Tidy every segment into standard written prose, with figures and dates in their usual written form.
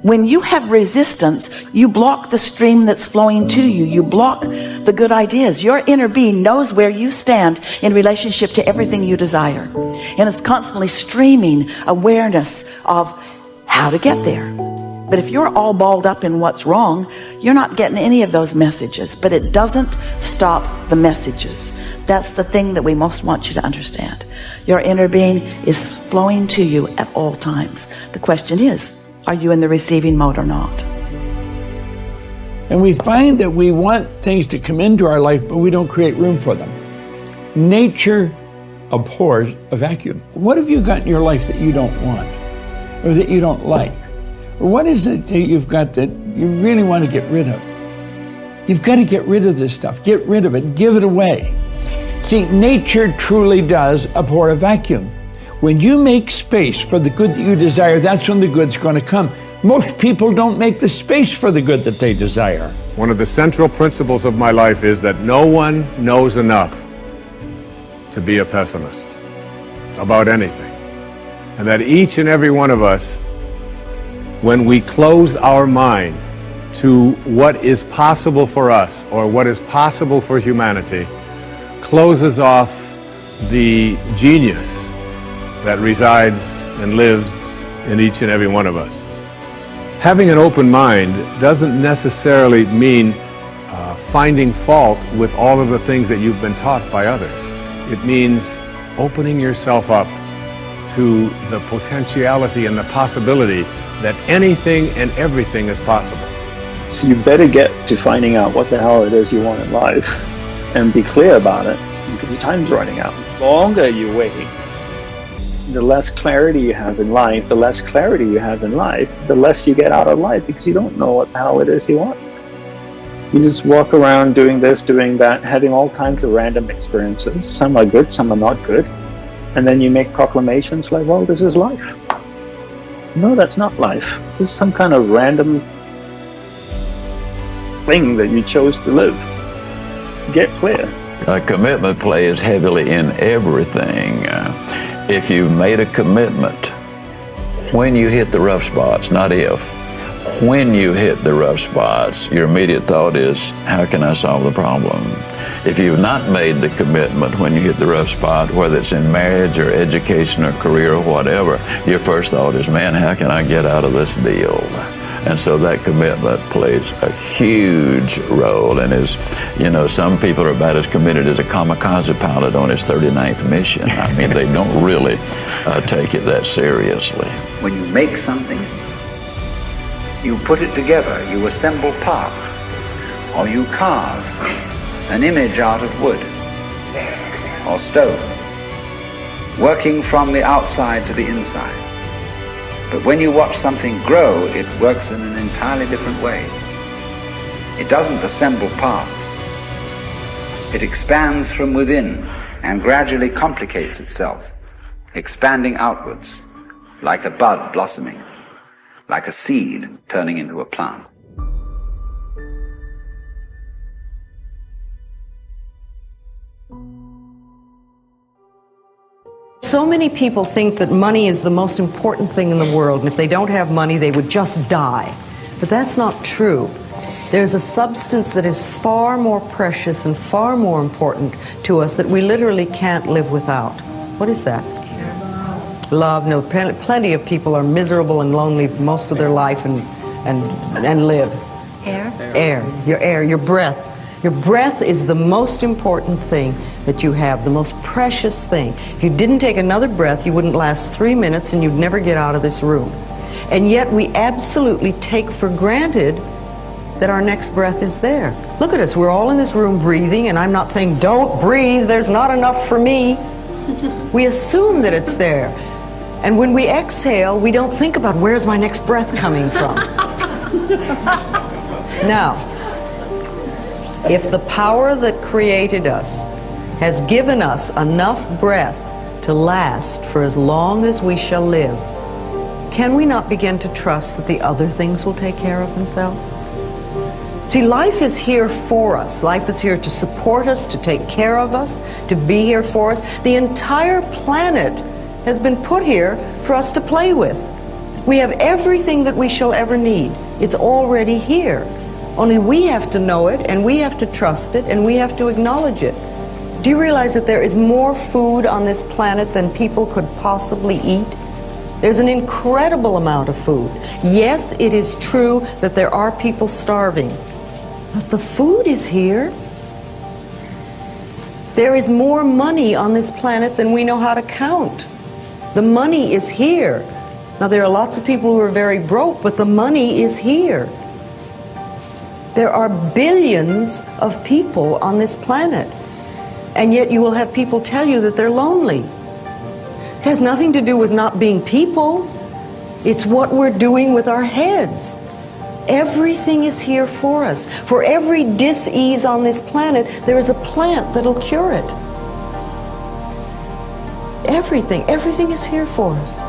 When you have resistance, you block the stream that's flowing to you. You block the good ideas. Your inner being knows where you stand in relationship to everything you desire. And it's constantly streaming awareness of how to get there. But if you're all balled up in what's wrong, you're not getting any of those messages. But it doesn't stop the messages. That's the thing that we most want you to understand. Your inner being is flowing to you at all times. The question is, are you in the receiving mode or not? And we find that we want things to come into our life, but we don't create room for them. Nature abhors a vacuum. What have you got in your life that you don't want, or that you don't like? Or what is it that you've got that you really want to get rid of? You've got to get rid of this stuff. Get rid of it. Give it away. See, nature truly does abhor a vacuum. When you make space for the good that you desire, that's when the good's going to come. Most people don't make the space for the good that they desire. One of the central principles of my life is that no one knows enough to be a pessimist about anything. And that each and every one of us, when we close our mind to what is possible for us or what is possible for humanity, closes off the genius that resides and lives in each and every one of us. Having an open mind doesn't necessarily mean finding fault with all of the things that you've been taught by others. It means opening yourself up to the potentiality and the possibility that anything and everything is possible. So you better get to finding out what the hell it is you want in life and be clear about it, because your time's running out. The longer you wait, the less clarity you have in life. The less clarity you have in life, the less you get out of life, because you don't know what the hell it is you want. You just walk around doing this, doing that, having all kinds of random experiences. Some are good, some are not good. And then you make proclamations like, well, this is life. No, that's not life. This is some kind of random thing that you chose to live. Get clear. Commitment plays heavily in everything. If you've made a commitment, when you hit the rough spots, not if, when you hit the rough spots, your immediate thought is, how can I solve the problem? If you've not made the commitment when you hit the rough spot, whether it's in marriage or education or career or whatever, your first thought is, man, how can I get out of this deal? And so that commitment plays a huge role. And as you know, some people are about as committed as a kamikaze pilot on his 39th mission. I mean, they don't really take it that seriously. When you make something, you put it together, you assemble parts, or you carve an image out of wood or stone, working from the outside to the inside. But when you watch something grow, it works in an entirely different way. It doesn't assemble parts. It expands from within and gradually complicates itself, expanding outwards, like a bud blossoming, like a seed turning into a plant. So many people think that money is the most important thing in the world, and if they don't have money, they would just die. But that's not true. There's a substance that is far more precious and far more important to us that we literally can't live without. What is that? Love. No, plenty of people are miserable and lonely most of their life and live. Air? Air. Your air, your breath. Your breath is the most important thing that you have, the most precious thing. If you didn't take another breath, you wouldn't last 3 minutes and you'd never get out of this room. And yet we absolutely take for granted that our next breath is there. Look at us, we're all in this room breathing, and I'm not saying don't breathe, there's not enough for me. We assume that it's there. And when we exhale, we don't think about where's my next breath coming from. Now, if the power that created us has given us enough breath to last for as long as we shall live, can we not begin to trust that the other things will take care of themselves? See, life is here for us. Life is here to support us, to take care of us, to be here for us. The entire planet has been put here for us to play with. We have everything that we shall ever need. It's already here. Only we have to know it, and we have to trust it, and we have to acknowledge it. Do you realize that there is more food on this planet than people could possibly eat? There's an incredible amount of food. Yes, it is true that there are people starving, but the food is here. There is more money on this planet than we know how to count. The money is here. Now, there are lots of people who are very broke, but the money is here. There are billions of people on this planet, and yet you will have people tell you that they're lonely. It has nothing to do with not being people. It's what we're doing with our heads. Everything is here for us. For every dis-ease on this planet, there is a plant that'll cure it. Everything is here for us.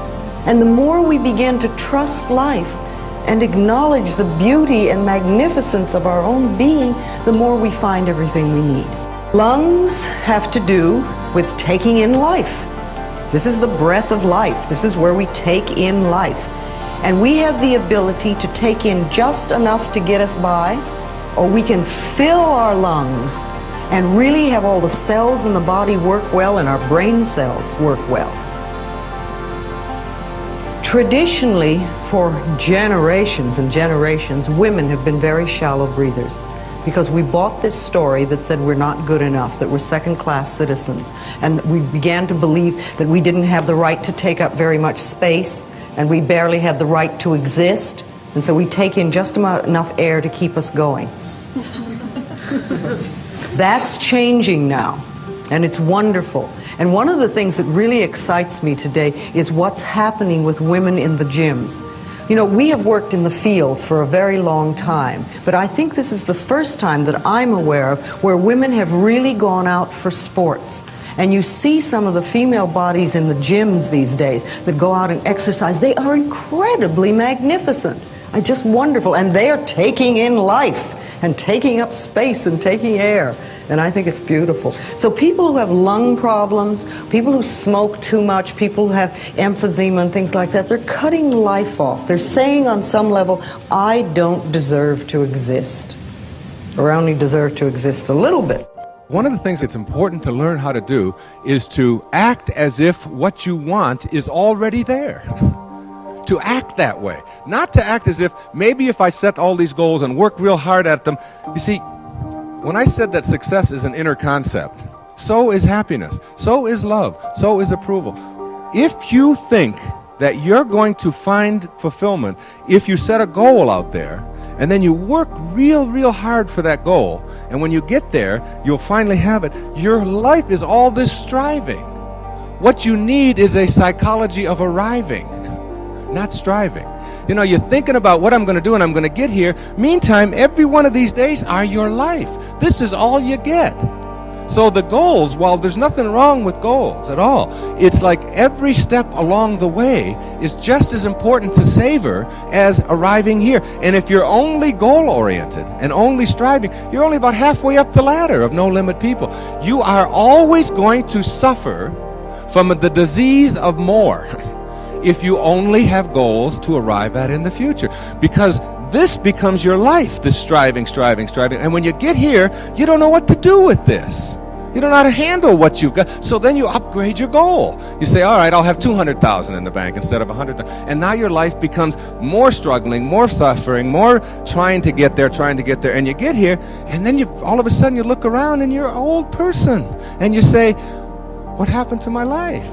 And the more we begin to trust life and acknowledge the beauty and magnificence of our own being, the more we find everything we need. Lungs have to do with taking in life. This is the breath of life. This is where we take in life. And we have the ability to take in just enough to get us by, or we can fill our lungs and really have all the cells in the body work well and our brain cells work well. Traditionally, for generations and generations, women have been very shallow breathers because we bought this story that said we're not good enough, that we're second-class citizens, and we began to believe that we didn't have the right to take up very much space, and we barely had the right to exist, and so we take in just enough air to keep us going. That's changing now, and it's wonderful. And one of the things that really excites me today is what's happening with women in the gyms. You know, we have worked in the fields for a very long time, but I think this is the first time that I'm aware of where women have really gone out for sports. And you see some of the female bodies in the gyms these days that go out and exercise. They are incredibly magnificent. Just wonderful. And they are taking in life and taking up space and taking air. And I think it's beautiful. So people who have lung problems, people who smoke too much, people who have emphysema and things like that, they're cutting life off. They're saying on some level, I don't deserve to exist. Or I only deserve to exist a little bit. One of the things that's important to learn how to do is to act as if what you want is already there. To act that way. Not to act as if, maybe if I set all these goals and work real hard at them. You see, when I said that success is an inner concept, so is happiness, so is love, so is approval. If you think that you're going to find fulfillment if you set a goal out there, and then you work real hard for that goal, and when you get there, you'll finally have it, your life is all this striving. What you need is a psychology of arriving, not striving. You know, you're thinking about what I'm going to do and I'm going to get here. Meantime, every one of these days are your life. This is all you get. So the goals, while there's nothing wrong with goals at all, it's like every step along the way is just as important to savor as arriving here. And if you're only goal-oriented and only striving, you're only about halfway up the ladder of no-limit people. You are always going to suffer from the disease of more if you only have goals to arrive at in the future. Because this becomes your life, this striving. And when you get here, you don't know what to do with this. You don't know how to handle what you've got. So then you upgrade your goal. You say, all right, I'll have 200,000 in the bank instead of 100,000. And now your life becomes more struggling, more suffering, more trying to get there. And you get here, and then all of a sudden you look around and you're an old person. And you say, what happened to my life?